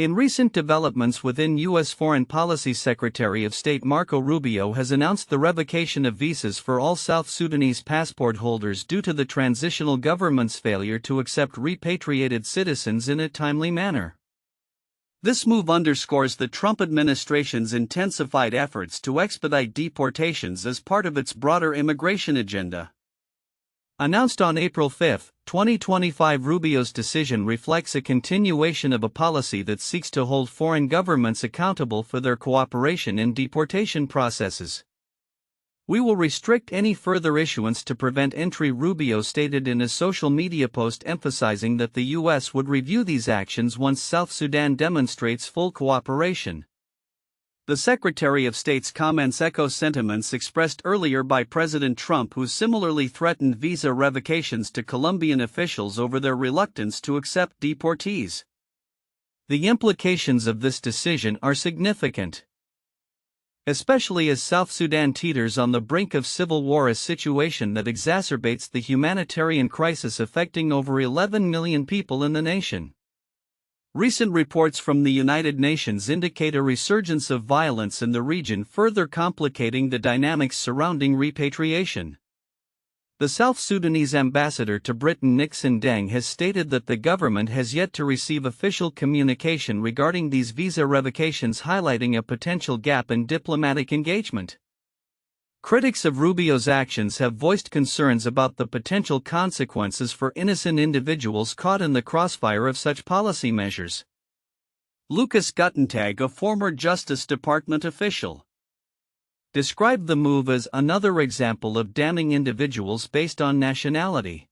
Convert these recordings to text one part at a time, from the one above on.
In recent developments within U.S. Foreign Policy, Secretary of State Marco Rubio has announced the revocation of visas for all South Sudanese passport holders due to the transitional government's failure to accept repatriated citizens in a timely manner. This move underscores the Trump administration's intensified efforts to expedite deportations as part of its broader immigration agenda. Announced on April 5, 2025, Rubio's decision reflects a continuation of a policy that seeks to hold foreign governments accountable for their cooperation in deportation processes. "We will restrict any further issuance to prevent entry," Rubio stated in a social media post, emphasizing that the U.S. would review these actions once South Sudan demonstrates full cooperation. The Secretary of State's comments echo sentiments expressed earlier by President Trump, who similarly threatened visa revocations to Colombian officials over their reluctance to accept deportees. The implications of this decision are significant, especially as South Sudan teeters on the brink of civil war, a situation that exacerbates the humanitarian crisis affecting over 11 million people in the nation. Recent reports from the United Nations indicate a resurgence of violence in the region, further complicating the dynamics surrounding repatriation. The South Sudanese ambassador to Britain, Nixon Deng, has stated that the government has yet to receive official communication regarding these visa revocations, highlighting a potential gap in diplomatic engagement. Critics of Rubio's actions have voiced concerns about the potential consequences for innocent individuals caught in the crossfire of such policy measures. Lucas Guttentag, a former Justice Department official, described the move as another example of damning individuals based on nationality.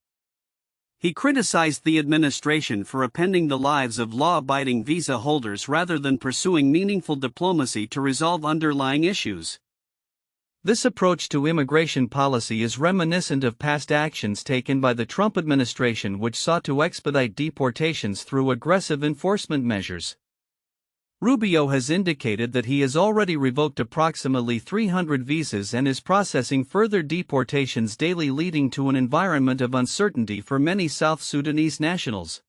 He criticized the administration for upending the lives of law-abiding visa holders rather than pursuing meaningful diplomacy to resolve underlying issues. This approach to immigration policy is reminiscent of past actions taken by the Trump administration, which sought to expedite deportations through aggressive enforcement measures. Rubio has indicated that he has already revoked approximately 300 visas and is processing further deportations daily, leading to an environment of uncertainty for many South Sudanese nationals.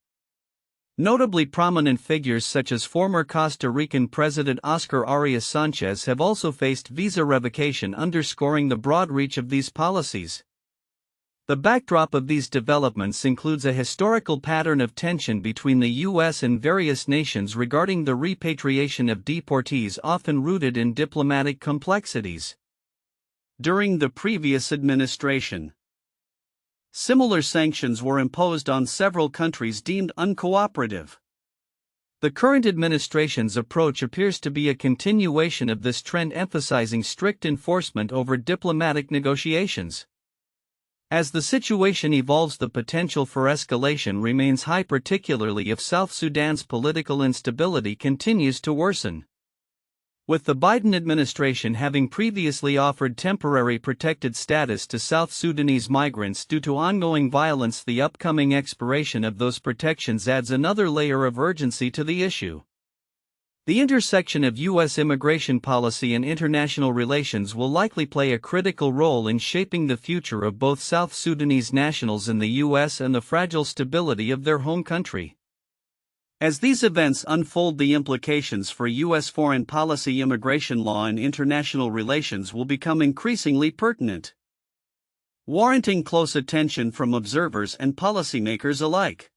Notably, prominent figures such as former Costa Rican President Oscar Arias Sanchez have also faced visa revocation, underscoring the broad reach of these policies. The backdrop of these developments includes a historical pattern of tension between the U.S. and various nations regarding the repatriation of deportees, often rooted in diplomatic complexities. During the previous administration, similar sanctions were imposed on several countries deemed uncooperative. The current administration's approach appears to be a continuation of this trend, emphasizing strict enforcement over diplomatic negotiations. As the situation evolves, the potential for escalation remains high, particularly if South Sudan's political instability continues to worsen. With the Biden administration having previously offered temporary protected status to South Sudanese migrants due to ongoing violence, the upcoming expiration of those protections adds another layer of urgency to the issue. The intersection of U.S. immigration policy and international relations will likely play a critical role in shaping the future of both South Sudanese nationals in the U.S. and the fragile stability of their home country. As these events unfold, the implications for U.S. foreign policy, immigration law, and international relations will become increasingly pertinent, warranting close attention from observers and policymakers alike.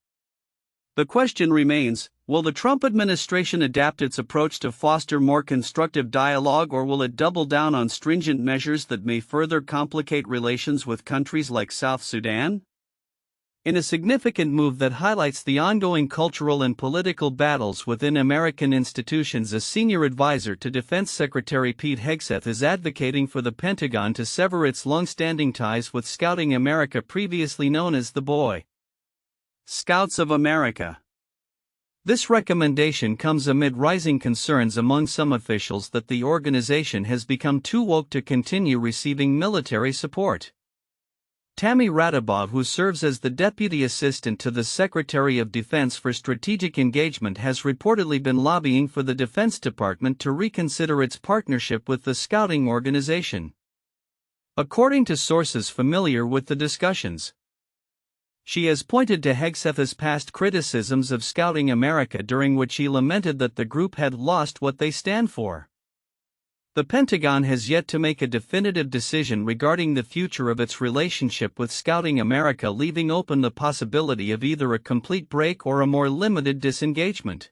The question remains, will the Trump administration adapt its approach to foster more constructive dialogue, or will it double down on stringent measures that may further complicate relations with countries like South Sudan? In a significant move that highlights the ongoing cultural and political battles within American institutions, a senior advisor to Defense Secretary Pete Hegseth is advocating for the Pentagon to sever its long-standing ties with Scouting America, previously known as the Boy Scouts of America. This recommendation comes amid rising concerns among some officials that the organization has become too woke to continue receiving military support. Tammy Radabov, who serves as the Deputy Assistant to the Secretary of Defense for Strategic Engagement, has reportedly been lobbying for the Defense Department to reconsider its partnership with the Scouting organization. According to sources familiar with the discussions, She has pointed to Hegseth's past criticisms of Scouting America, during which he lamented that the group had lost what they stand for. The Pentagon has yet to make a definitive decision regarding the future of its relationship with Scouting America, leaving open the possibility of either a complete break or a more limited disengagement.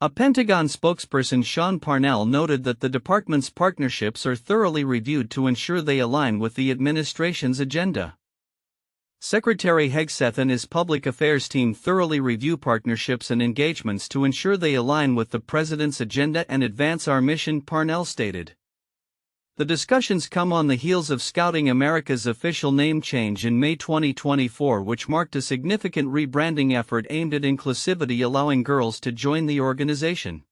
A Pentagon spokesperson, Sean Parnell, noted that the department's partnerships are thoroughly reviewed to ensure they align with the administration's agenda. Secretary Hegseth and his public affairs team thoroughly review partnerships and engagements to ensure they align with the President's agenda and advance our mission, Parnell stated. The discussions come on the heels of Scouting America's official name change in May 2024, which marked a significant rebranding effort aimed at inclusivity, allowing girls to join the organization.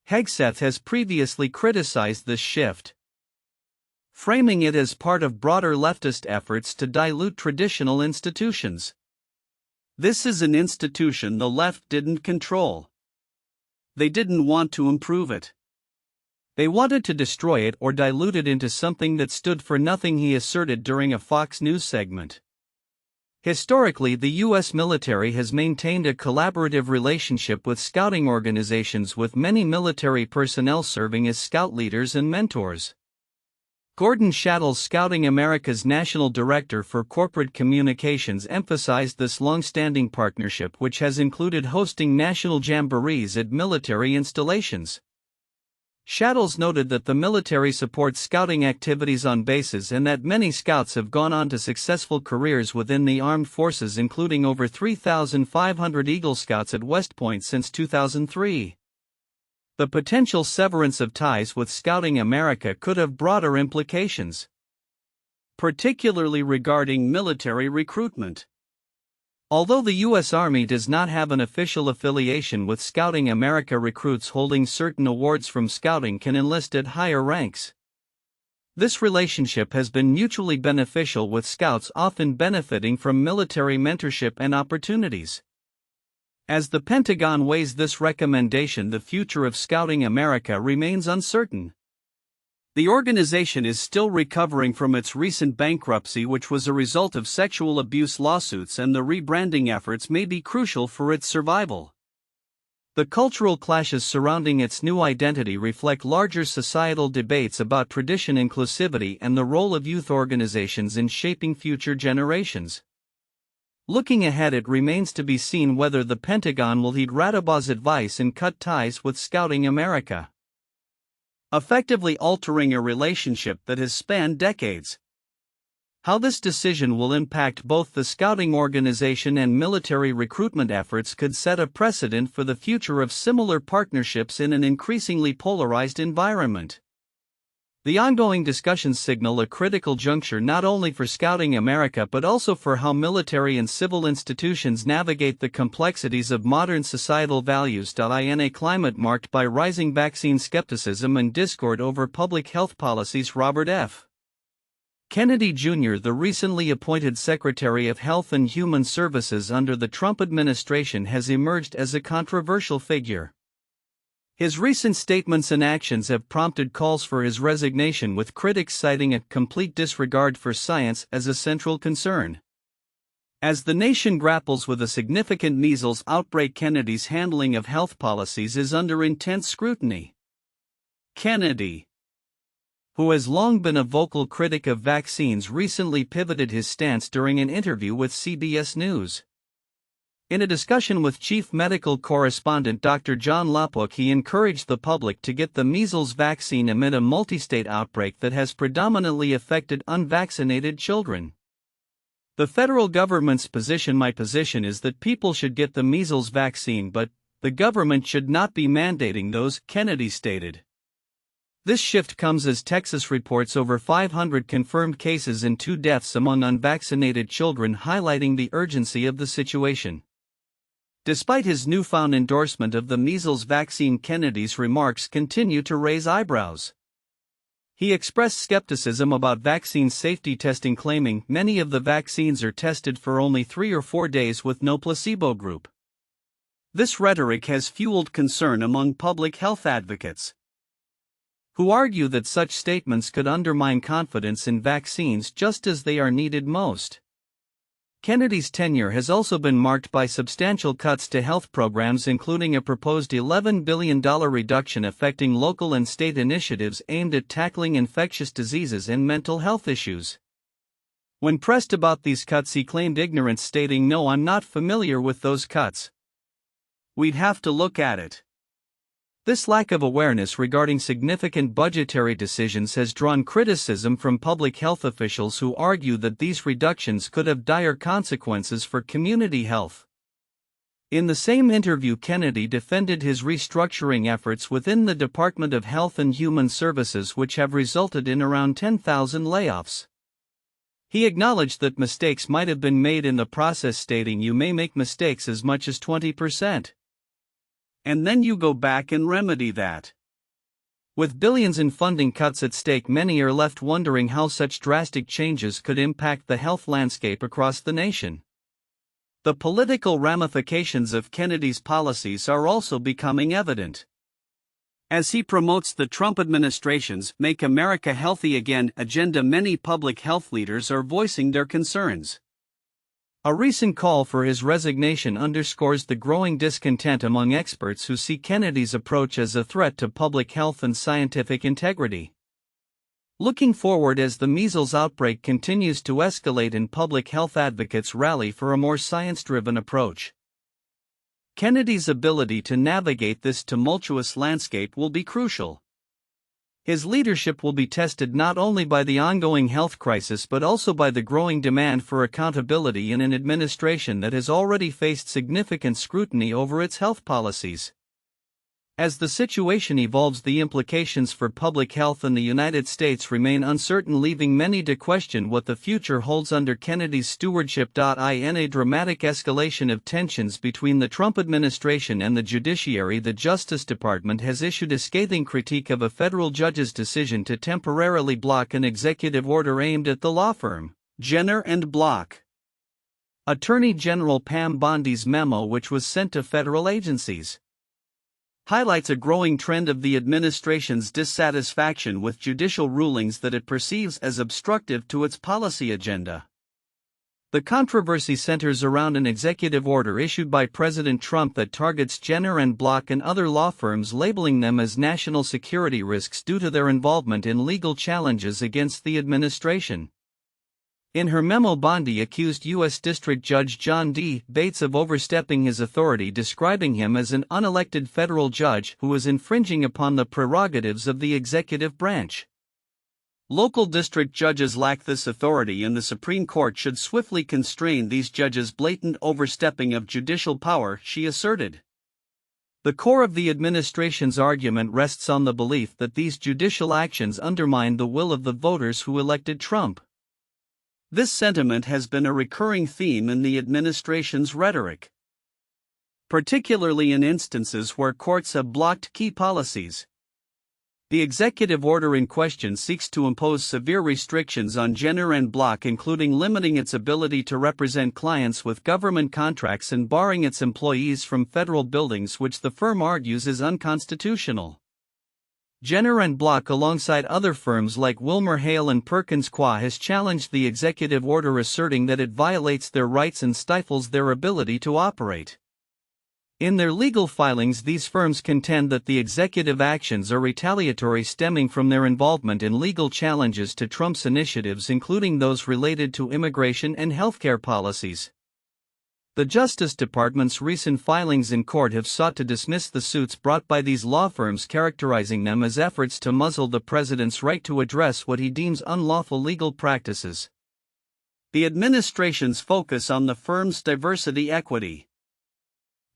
Hegseth has previously criticized this shift, framing it as part of broader leftist efforts to dilute traditional institutions. This is an institution the left didn't control. They didn't want to improve it. They wanted to destroy it or dilute it into something that stood for nothing, he asserted during a Fox News segment. Historically, the U.S. military has maintained a collaborative relationship with scouting organizations, with many military personnel serving as scout leaders and mentors. Gordon Shattles, Scouting America's National Director for Corporate Communications, emphasized this long-standing partnership, which has included hosting national jamborees at military installations. Shattles noted that the military supports scouting activities on bases and that many scouts have gone on to successful careers within the armed forces, including over 3,500 Eagle Scouts at West Point since 2003. The potential severance of ties with Scouting America could have broader implications, particularly regarding military recruitment. Although the U.S. Army does not have an official affiliation with Scouting America, recruits holding certain awards from Scouting can enlist at higher ranks. This relationship has been mutually beneficial, with Scouts often benefiting from military mentorship and opportunities. As the Pentagon weighs this recommendation, the future of Scouting America remains uncertain. The organization is still recovering from its recent bankruptcy, which was a result of sexual abuse lawsuits, and the rebranding efforts may be crucial for its survival. The cultural clashes surrounding its new identity reflect larger societal debates about tradition, inclusivity, and the role of youth organizations in shaping future generations. Looking ahead, it remains to be seen whether the Pentagon will heed Radabau's advice and cut ties with Scouting America, effectively altering a relationship that has spanned decades. How this decision will impact both the scouting organization and military recruitment efforts could set a precedent for the future of similar partnerships in an increasingly polarized environment. The ongoing discussions signal a critical juncture not only for Scouting America but also for how military and civil institutions navigate the complexities of modern societal values. In a climate marked by rising vaccine skepticism and discord over public health policies, Robert F. Kennedy Jr., the recently appointed Secretary of Health and Human Services under the Trump administration, has emerged as a controversial figure. His recent statements and actions have prompted calls for his resignation, with critics citing a complete disregard for science as a central concern. As the nation grapples with a significant measles outbreak, Kennedy's handling of health policies is under intense scrutiny. Kennedy, who has long been a vocal critic of vaccines, recently pivoted his stance during an interview with CBS News. In a discussion with Chief Medical Correspondent Dr. John Lopwook, he encouraged the public to get the measles vaccine amid a multi-state outbreak that has predominantly affected unvaccinated children. The federal government's position, my position, is that people should get the measles vaccine, but the government should not be mandating those, Kennedy stated. This shift comes as Texas reports over 500 confirmed cases and 2 deaths among unvaccinated children, highlighting the urgency of the situation. Despite his newfound endorsement of the measles vaccine, Kennedy's remarks continue to raise eyebrows. He expressed skepticism about vaccine safety testing, claiming many of the vaccines are tested for only 3 or 4 days with no placebo group. This rhetoric has fueled concern among public health advocates, who argue that such statements could undermine confidence in vaccines just as they are needed most. Kennedy's tenure has also been marked by substantial cuts to health programs, including a proposed $11 billion reduction affecting local and state initiatives aimed at tackling infectious diseases and mental health issues. When pressed about these cuts, he claimed ignorance, stating, "No, I'm not familiar with those cuts. We'd have to look at it." This lack of awareness regarding significant budgetary decisions has drawn criticism from public health officials who argue that these reductions could have dire consequences for community health. In the same interview, Kennedy defended his restructuring efforts within the Department of Health and Human Services, which have resulted in around 10,000 layoffs. He acknowledged that mistakes might have been made in the process, stating, "You may make mistakes as much as 20%. And then you go back and remedy that." With billions in funding cuts at stake, many are left wondering how such drastic changes could impact the health landscape across the nation. The political ramifications of Kennedy's policies are also becoming evident. As he promotes the Trump administration's Make America Healthy Again agenda, many public health leaders are voicing their concerns. A recent call for his resignation underscores the growing discontent among experts who see Kennedy's approach as a threat to public health and scientific integrity. Looking forward, as the measles outbreak continues to escalate and public health advocates rally for a more science-driven approach, Kennedy's ability to navigate this tumultuous landscape will be crucial. His leadership will be tested not only by the ongoing health crisis but also by the growing demand for accountability in an administration that has already faced significant scrutiny over its health policies. As the situation evolves, the implications for public health in the United States remain uncertain, leaving many to question what the future holds under Kennedy's stewardship. In a dramatic escalation of tensions between the Trump administration and the judiciary, the Justice Department has issued a scathing critique of a federal judge's decision to temporarily block an executive order aimed at the law firm Jenner and Block. Attorney General Pam Bondi's memo, which was sent to federal agencies, highlights a growing trend of the administration's dissatisfaction with judicial rulings that it perceives as obstructive to its policy agenda. The controversy centers around an executive order issued by President Trump that targets Jenner and Block and other law firms, labeling them as national security risks due to their involvement in legal challenges against the administration. In her memo, Bondi accused U.S. District Judge John D. Bates of overstepping his authority, describing him as an unelected federal judge who was infringing upon the prerogatives of the executive branch. Local district judges lack this authority, and the Supreme Court should swiftly constrain these judges' blatant overstepping of judicial power, she asserted. The core of the administration's argument rests on the belief that these judicial actions undermine the will of the voters who elected Trump. This sentiment has been a recurring theme in the administration's rhetoric, particularly in instances where courts have blocked key policies. The executive order in question seeks to impose severe restrictions on Jenner and Block, including limiting its ability to represent clients with government contracts and barring its employees from federal buildings, which the firm argues is unconstitutional. Jenner and Block, alongside other firms like Wilmer Hale and Perkins Coie, has challenged the executive order, asserting that it violates their rights and stifles their ability to operate. In their legal filings, these firms contend that the executive actions are retaliatory, stemming from their involvement in legal challenges to Trump's initiatives, including those related to immigration and healthcare policies. The Justice Department's recent filings in court have sought to dismiss the suits brought by these law firms, characterizing them as efforts to muzzle the president's right to address what he deems unlawful legal practices. The administration's focus on the firm's diversity, equity,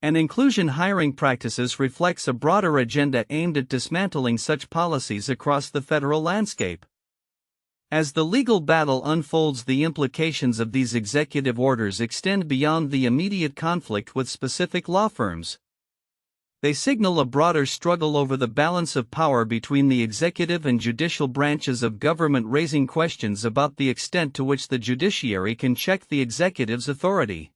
and inclusion hiring practices reflects a broader agenda aimed at dismantling such policies across the federal landscape. As the legal battle unfolds, the implications of these executive orders extend beyond the immediate conflict with specific law firms. They signal a broader struggle over the balance of power between the executive and judicial branches of government, raising questions about the extent to which the judiciary can check the executive's authority.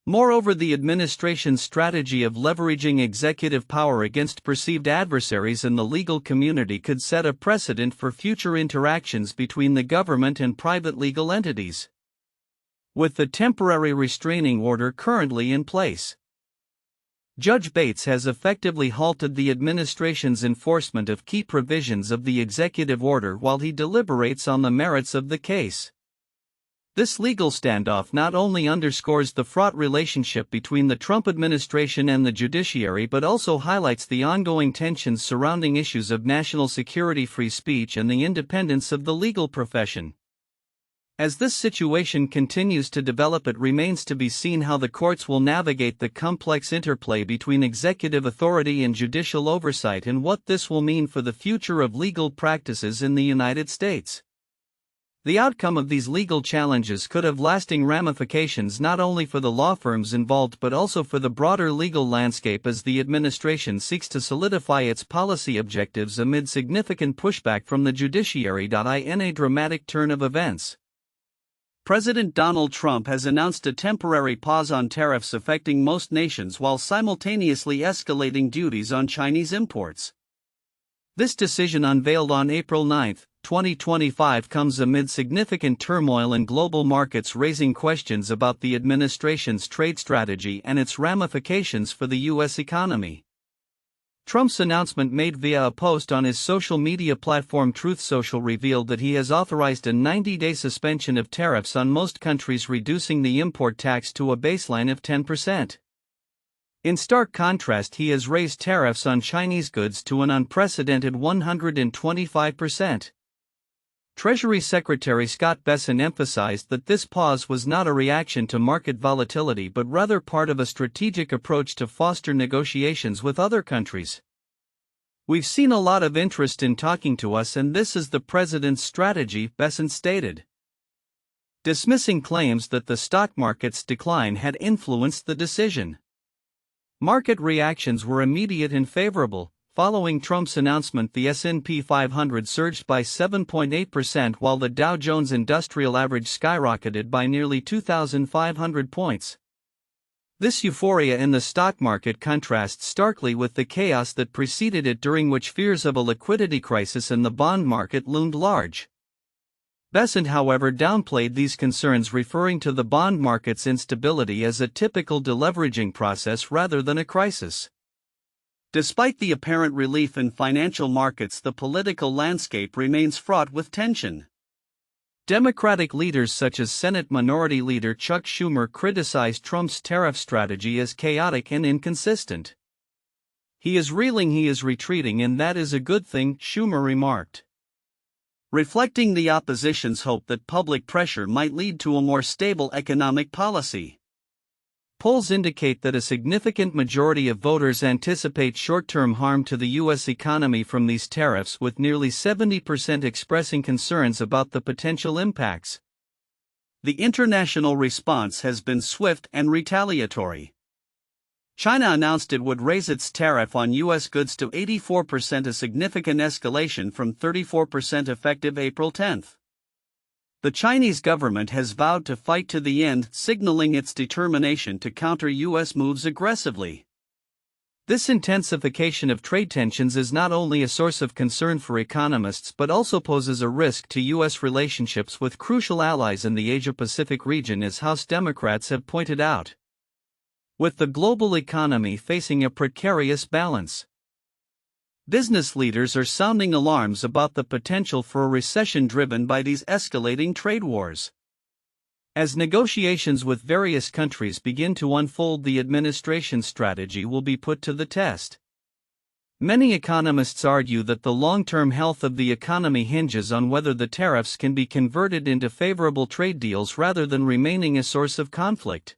Moreover, the administration's strategy of leveraging executive power against perceived adversaries in the legal community could set a precedent for future interactions between the government and private legal entities. with the temporary restraining order currently in place. Judge Bates has effectively halted the administration's enforcement of key provisions of the executive order while he deliberates on the merits of the case. This legal standoff not only underscores the fraught relationship between the Trump administration and the judiciary but also highlights the ongoing tensions surrounding issues of national security, free speech, and the independence of the legal profession. As this situation continues to develop, it remains to be seen how the courts will navigate the complex interplay between executive authority and judicial oversight and what this will mean for the future of legal practices in the United States. The outcome of these legal challenges could have lasting ramifications not only for the law firms involved but also for the broader legal landscape as the administration seeks to solidify its policy objectives amid significant pushback from the judiciary. In a dramatic turn of events, President Donald Trump has announced a temporary pause on tariffs affecting most nations while simultaneously escalating duties on Chinese imports. This decision, unveiled on April 9, 2025, comes amid significant turmoil in global markets, raising questions about the administration's trade strategy and its ramifications for the U.S. economy. Trump's announcement, made via a post on his social media platform Truth Social, revealed that he has authorized a 90-day suspension of tariffs on most countries, reducing the import tax to a baseline of 10%. In stark contrast, he has raised tariffs on Chinese goods to an unprecedented 125%. Treasury Secretary Scott Bessent emphasized that this pause was not a reaction to market volatility but rather part of a strategic approach to foster negotiations with other countries. "We've seen a lot of interest in talking to us, and this is the president's strategy," Bessent stated, dismissing claims that the stock market's decline had influenced the decision. Market reactions were immediate and favorable. Following Trump's announcement, the S&P 500 surged by 7.8% while the Dow Jones Industrial Average skyrocketed by nearly 2,500 points. This euphoria in the stock market contrasts starkly with the chaos that preceded it, during which fears of a liquidity crisis in the bond market loomed large. Bessent, however, downplayed these concerns, referring to the bond market's instability as a typical deleveraging process rather than a crisis. Despite the apparent relief in financial markets, the political landscape remains fraught with tension. Democratic leaders such as Senate Minority Leader Chuck Schumer criticized Trump's tariff strategy as chaotic and inconsistent. "He is reeling, he is retreating, and that is a good thing," Schumer remarked, reflecting the opposition's hope that public pressure might lead to a more stable economic policy. Polls indicate that a significant majority of voters anticipate short-term harm to the U.S. economy from these tariffs, with nearly 70% expressing concerns about the potential impacts. The international response has been swift and retaliatory. China announced it would raise its tariff on U.S. goods to 84%, a significant escalation from 34% effective April 10. The Chinese government has vowed to fight to the end, signaling its determination to counter U.S. moves aggressively. This intensification of trade tensions is not only a source of concern for economists but also poses a risk to U.S. relationships with crucial allies in the Asia-Pacific region, as House Democrats have pointed out. With the global economy facing a precarious balance, business leaders are sounding alarms about the potential for a recession driven by these escalating trade wars. As negotiations with various countries begin to unfold, the administration's strategy will be put to the test. Many economists argue that the long-term health of the economy hinges on whether the tariffs can be converted into favorable trade deals rather than remaining a source of conflict.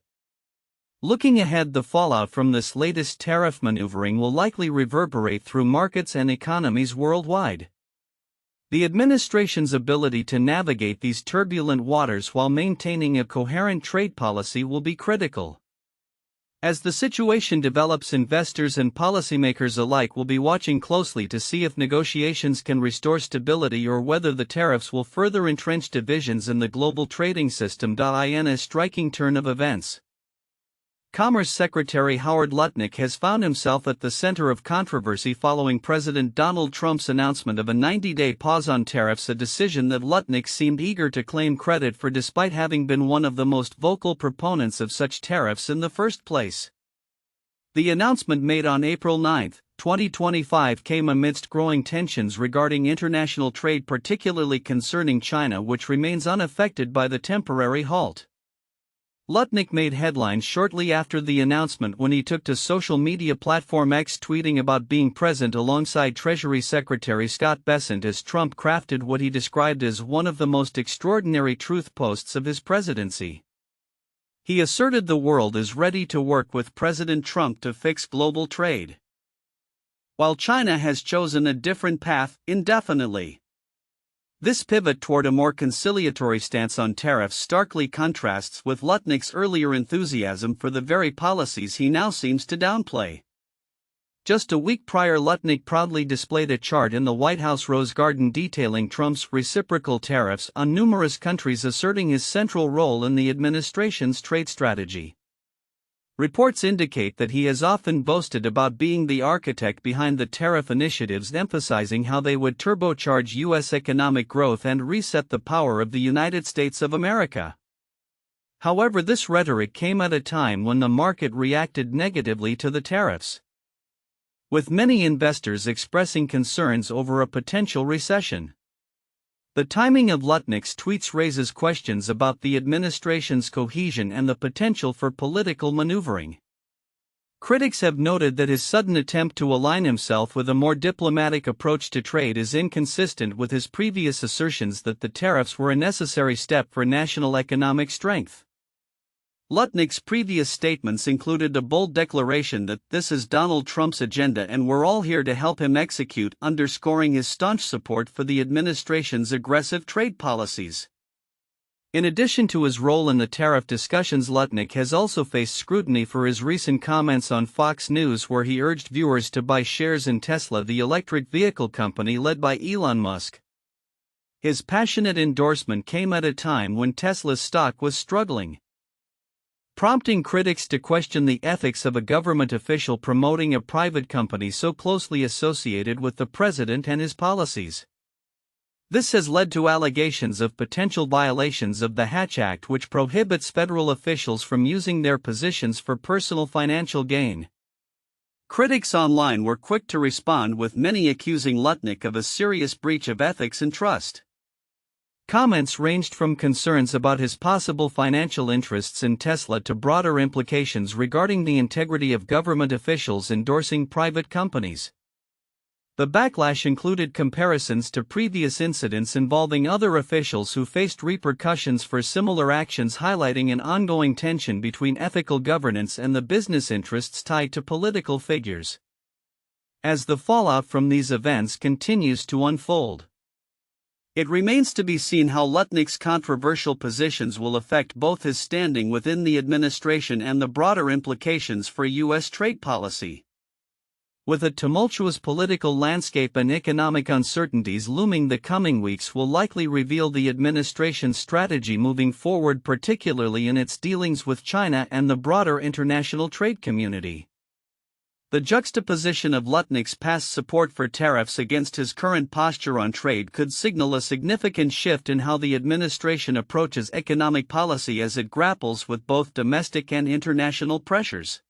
Looking ahead, the fallout from this latest tariff maneuvering will likely reverberate through markets and economies worldwide. The administration's ability to navigate these turbulent waters while maintaining a coherent trade policy will be critical. As the situation develops, investors and policymakers alike will be watching closely to see if negotiations can restore stability or whether the tariffs will further entrench divisions in the global trading system. In a striking turn of events, Commerce Secretary Howard Lutnick has found himself at the center of controversy following President Donald Trump's announcement of a 90-day pause on tariffs, a decision that Lutnick seemed eager to claim credit for despite having been one of the most vocal proponents of such tariffs in the first place. The announcement made on April 9, 2025 came amidst growing tensions regarding international trade, particularly concerning China, which remains unaffected by the temporary halt. Lutnick made headlines shortly after the announcement when he took to social media platform X, tweeting about being present alongside Treasury Secretary Scott Bessent as Trump crafted what he described as one of the most extraordinary truth posts of his presidency. He asserted the world is ready to work with President Trump to fix global trade, while China has chosen a different path indefinitely. This pivot toward a more conciliatory stance on tariffs starkly contrasts with Lutnick's earlier enthusiasm for the very policies he now seems to downplay. Just a week prior, Lutnick proudly displayed a chart in the White House Rose Garden detailing Trump's reciprocal tariffs on numerous countries, asserting his central role in the administration's trade strategy. Reports indicate that he has often boasted about being the architect behind the tariff initiatives, emphasizing how they would turbocharge U.S. economic growth and reset the power of the United States of America. However, this rhetoric came at a time when the market reacted negatively to the tariffs, with many investors expressing concerns over a potential recession. The timing of Lutnick's tweets raises questions about the administration's cohesion and the potential for political maneuvering. Critics have noted that his sudden attempt to align himself with a more diplomatic approach to trade is inconsistent with his previous assertions that the tariffs were a necessary step for national economic strength. Lutnick's previous statements included a bold declaration that this is Donald Trump's agenda and we're all here to help him execute, underscoring his staunch support for the administration's aggressive trade policies. In addition to his role in the tariff discussions, Lutnick has also faced scrutiny for his recent comments on Fox News, where he urged viewers to buy shares in Tesla, the electric vehicle company led by Elon Musk. His passionate endorsement came at a time when Tesla's stock was struggling, prompting critics to question the ethics of a government official promoting a private company so closely associated with the president and his policies. This has led to allegations of potential violations of the Hatch Act, which prohibits federal officials from using their positions for personal financial gain. Critics online were quick to respond, with many accusing Lutnick of a serious breach of ethics and trust. Comments ranged from concerns about his possible financial interests in Tesla to broader implications regarding the integrity of government officials endorsing private companies. The backlash included comparisons to previous incidents involving other officials who faced repercussions for similar actions, highlighting an ongoing tension between ethical governance and the business interests tied to political figures. As the fallout from these events continues to unfold, it remains to be seen how Lutnick's controversial positions will affect both his standing within the administration and the broader implications for U.S. trade policy. With a tumultuous political landscape and economic uncertainties looming, the coming weeks will likely reveal the administration's strategy moving forward, particularly in its dealings with China and the broader international trade community. The juxtaposition of Lutnick's past support for tariffs against his current posture on trade could signal a significant shift in how the administration approaches economic policy as it grapples with both domestic and international pressures.